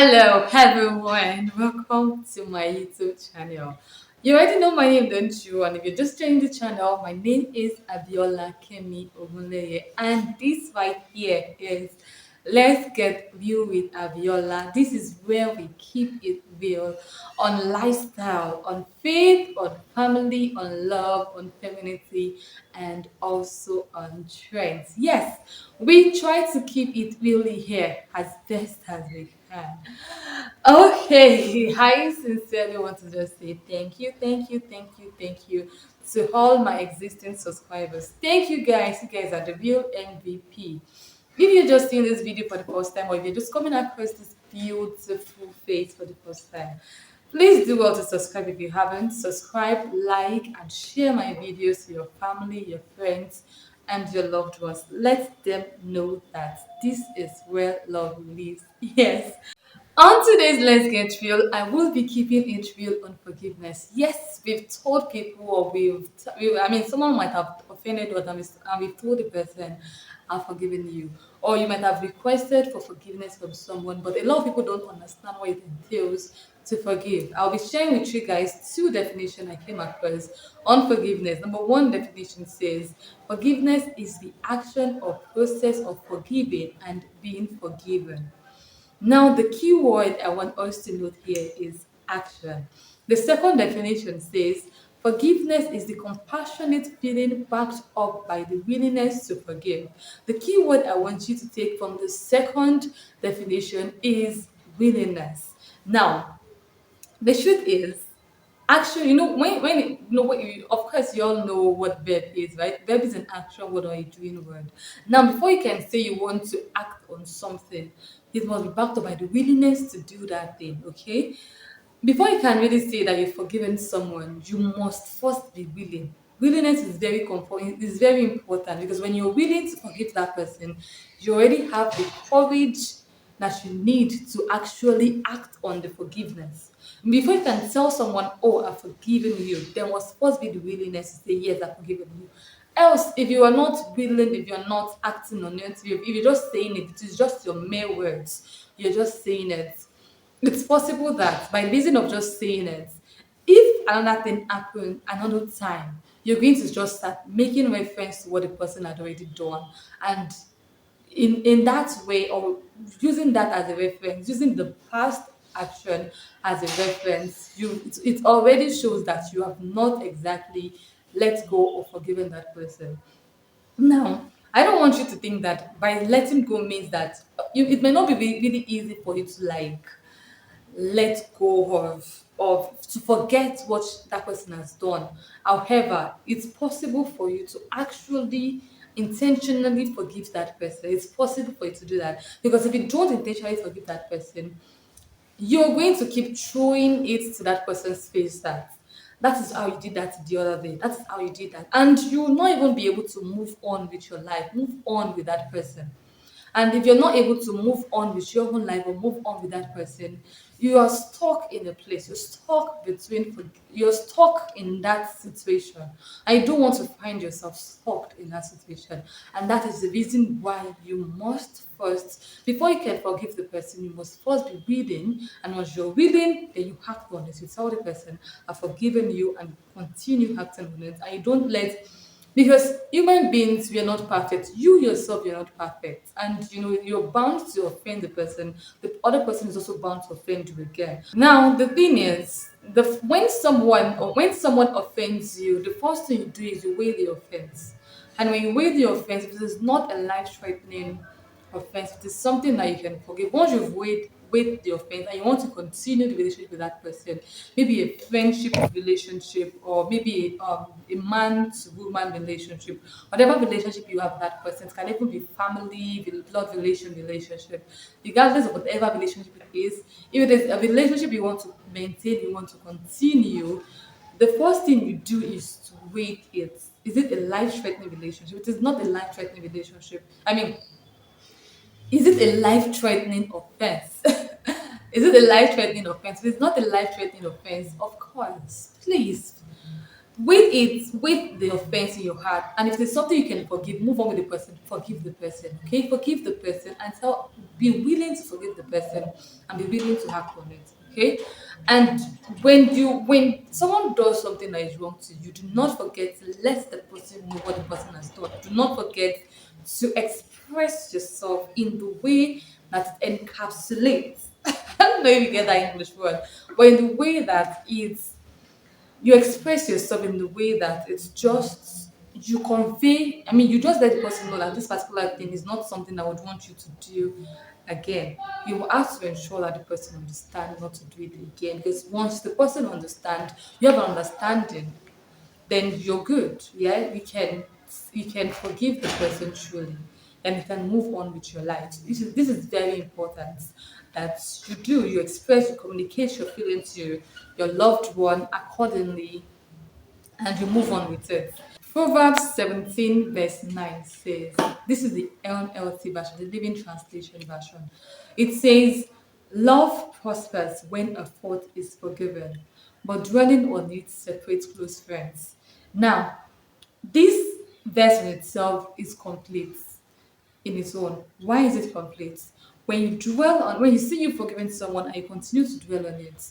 Hello, everyone. Welcome to my YouTube channel. You already know my name, don't you? And if you're just joining the channel, my name is Abiola Kemi Ogunleye, and this right here is Let's Get Real with Abiola. This is where we keep it real on lifestyle, on faith, on family, on love, on femininity, and also on trends. Yes, we try to keep it really here as best as we can. Okay, I sincerely want to just say thank you, thank you, thank you, thank you to all my existing subscribers. Thank you guys. You guys are the real MVP. If you're just seeing this video for the first time, or if you're just coming across this beautiful face for the first time, please do well to subscribe if you haven't. Subscribe, like, and share my videos to your family, your friends, and your loved ones. Let them know that this is where love lives. Yes. On today's Let's Get Real, I will be keeping it real on forgiveness. Yes, we've told people, or I mean, someone might have offended us, and we've told the person, I've forgiven you. Or you might have requested for forgiveness from someone, but a lot of people don't understand what it entails to forgive. I'll be sharing with you guys two definitions I came across on forgiveness. Number one definition says, forgiveness is the action or process of forgiving and being forgiven. Now, the key word I want us to note here is action. The second definition says forgiveness is the compassionate feeling backed up by the willingness to forgive. The key word I want you to take from the second definition is willingness. Now, the truth is, action, of course, you all know what verb is, right? Verb is an action word or a doing word. Now, before you can say you want to act on something, it must be backed up by the willingness to do that thing, okay? Before you can really say that you've forgiven someone, you must first be willing. Willingness is is very important, because when you're willing to forgive that person, you already have the courage that you need to actually act on the forgiveness. Before you can tell someone, "Oh, I've forgiven you," there must first be the willingness to say, "Yes, I've forgiven you." Else, if you are not willing, if you're not acting on it, if you're just saying it, it is just your mere words. You're just saying it. It's possible that by reason of just saying it, if another thing happened another time, you're going to just start making reference to what the person had already done. And in that way, or using that as a reference, using the past action as a reference, it already shows that you have not exactly let go or forgiven that person. Now, I don't want you to think that by letting go means that it may not be really easy for you to like let go of to forget what that person has done. However, it's possible for you to actually intentionally forgive that person. It's possible for you to do that, because if you don't intentionally forgive that person, you're going to keep throwing it to that person's face that that is how you did that the other day. That is how you did that. And you will not even be able to move on with your life, move on with that person. And if you're not able to move on with your own life or move on with that person, you are stuck in a place. You're stuck in that situation. I don't want to find yourself stuck in that situation. And that is the reason why you must first, before you can forgive the person, you must first be willing. And once you're willing, then you act on it. You tell the person, I've forgiven you, and continue acting on it. And you don't let, because human beings, we are not perfect. You yourself, you're not perfect, and you're bound to offend the person. The other person is also bound to offend you again. Now, the thing is, when someone offends you, the first thing you do is you weigh the offense. And when you weigh the offense, if it is not a life-threatening offense, it is something that you can forgive. Once you've weighed the offense and you want to continue the relationship with that person, maybe a friendship relationship, or maybe a man to woman relationship, whatever relationship you have with that person, it can even be family, blood relationship, regardless of whatever relationship it is. If it is a relationship you want to maintain, you want to continue, the first thing you do is to weigh it. Is it a life-threatening relationship? It is not a life-threatening relationship. I mean, is it a life-threatening offense? Is it a life-threatening offense? If it's not a life-threatening offense, of course, please with the offense in your heart, and if there's something you can forgive, move on with the person, forgive the person. Okay, forgive the person and be willing to forgive the person and be willing to act on it. Okay, and when someone does something that is wrong to you, do not forget to let the person know what the person has done. Do not forget to express yourself in the way that it encapsulates. I don't know if you get that English word, but in the way that you express yourself in the way that it's just you convey. I mean, you just let the person know that this particular thing is not something I would want you to do again. You will have to ensure that the person understands not to do it again, because once the person understands, you have an understanding, then you're good. Yeah, you can forgive the person truly, and you can move on with your life. This is very important that you express, you communicate your feelings to your loved one accordingly, and you move on with it. Proverbs 17 verse 9 says, this is the NLT version, the Living Translation version. It says, love prospers when a fault is forgiven, but dwelling on it separates close friends. Now, this verse in itself is complete in its own. Why is it complete? When you see you forgiving someone and you continue to dwell on it,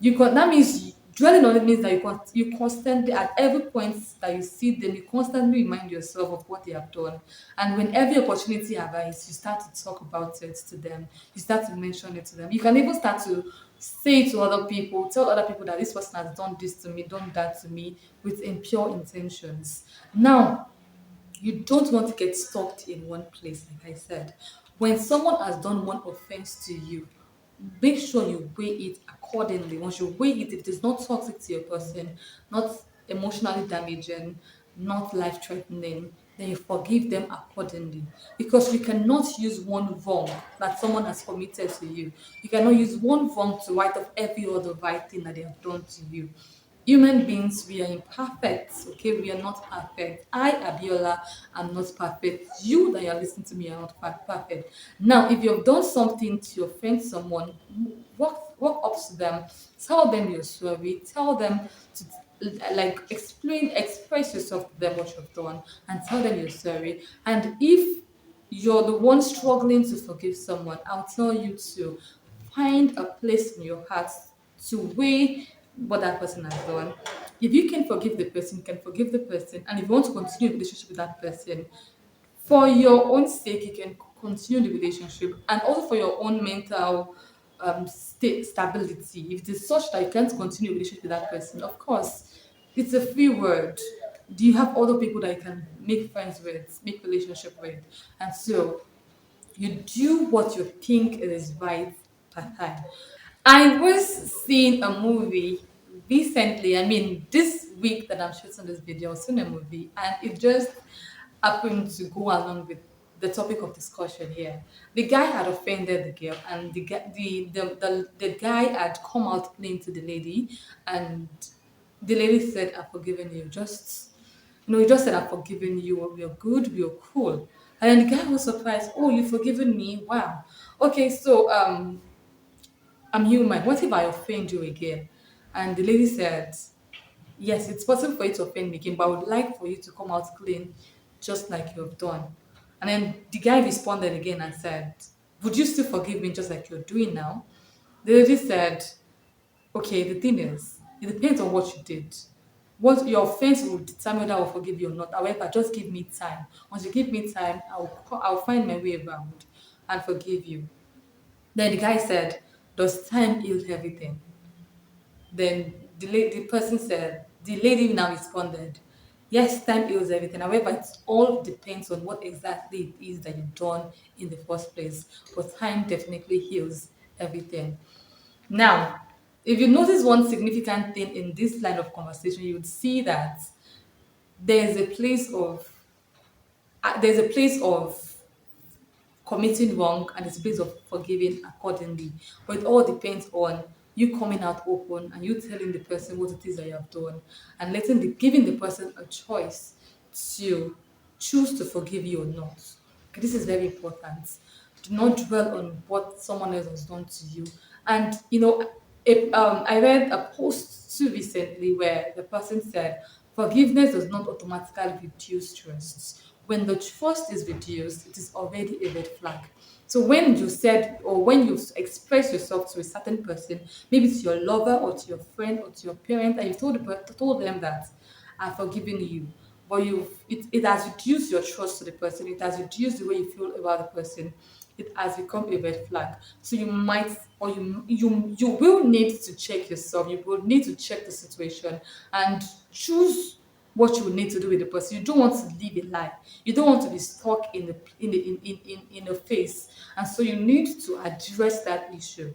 that means dwelling on it means that you constantly, at every point that you see them, you constantly remind yourself of what they have done, and when every opportunity arises, you start to talk about it to them, you start to mention it to them. You can even start to say to other people, tell other people that this person has done this to me, done that to me, with impure intentions. Now, you don't want to get stuck in one place, like I said. When someone has done one offense to you, make sure you weigh it accordingly. Once you weigh it, if it is not toxic to your person, not emotionally damaging, not life threatening, then you forgive them accordingly. Because you cannot use one wrong that someone has committed to you. You cannot use one wrong to write off every other right thing that they have done to you. Human beings, we are imperfect, okay? We are not perfect. I, Abiola, am not perfect. You that are listening to me are not perfect. Now, if you've done something to offend someone, walk up to them, tell them you're sorry, tell them to express yourself to them what you've done, and tell them you're sorry. And if you're the one struggling to forgive someone, I'll tell you to find a place in your heart to weigh what that person has done. If you can forgive the person, you can forgive the person. And if you want to continue a relationship with that person, for your own sake, you can continue the relationship, and also for your own mental stability. If it is such that you can't continue a relationship with that person, of course, it's a free word. Do you have other people that you can make friends with, make relationship with? And so you do what you think is right per time. I was seeing a movie recently. I mean, this week that I'm shooting this video, I was seeing a movie, and it just happened to go along with the topic of discussion here. The guy had offended the girl, and the guy had come out plain to the lady, and the lady said, "I've forgiven you." He just said, "I've forgiven you. We're good. We're cool." And then the guy was surprised. "Oh, you've forgiven me? Wow. Okay, so I'm human. What if I offend you again?" And the lady said, "Yes, it's possible for you to offend me again, but I would like for you to come out clean just like you have done." And then the guy responded again and said, "Would you still forgive me just like you're doing now?" The lady said, "Okay, the thing is, it depends on what you did. What your offense will determine whether I will forgive you or not. However, just give me time. Once you give me time, I'll find my way around and forgive you." Then the guy said, "Does time heal everything?" Then the person said, the lady now responded, "Yes, time heals everything. However, it all depends on what exactly it is that you've done in the first place. But time definitely heals everything." Now, if you notice one significant thing in this line of conversation, you would see that there's a place of there's a place of committing wrong, and it's a place of forgiving accordingly. But it all depends on you coming out open and you telling the person what it is that you have done, and giving the person a choice to choose to forgive you or not. Okay, this is very important. Do not dwell on what someone else has done to you. And I read a post too recently where the person said forgiveness does not automatically reduce trust. When the trust is reduced, it is already a red flag. So when you said or when you express yourself to a certain person, maybe to your lover or to your friend or to your parent, and you told them that I've forgiven you, but it has reduced your trust to the person, it has reduced the way you feel about the person, it has become a red flag. So you might or you will need to check yourself, you will need to check the situation and choose what you will need to do with the person. You don't want to live a lie. You don't want to be stuck in the face. And so you need to address that issue.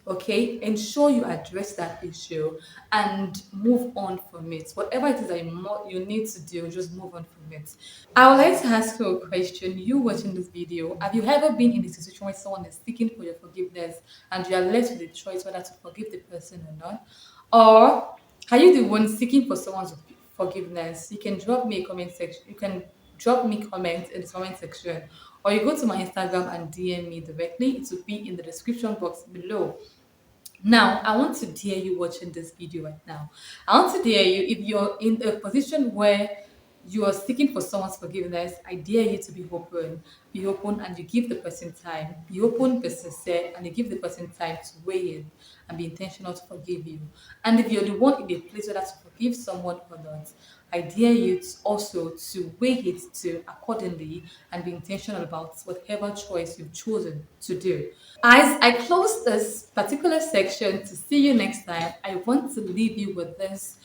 Okay, ensure you address that issue and move on from it. Whatever it is that you need to do, just move on from it. I would like to ask you a question. You watching this video, have you ever been in a situation where someone is seeking for your forgiveness and you are left with the choice whether to forgive the person or not? Or are you the one seeking for someone's forgiveness? You can drop me a comment section. You can drop me comment in the comment section, or you go to my Instagram and DM me directly. It will be in the description box below. Now, I want to dare you watching this video right now. I want to dare you, if you're in a position where you are seeking for someone's forgiveness, I dare you to be open. Be open and you give the person time. Be open, be sincere, and you give the person time to weigh in and be intentional to forgive you. And if you're the one in a place whether to forgive someone or not, I dare you to also to weigh it to accordingly and be intentional about whatever choice you've chosen to do. As I close this particular section to see you next time, I want to leave you with this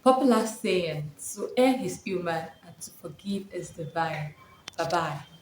popular saying: to err is human and to forgive is divine. Bye bye.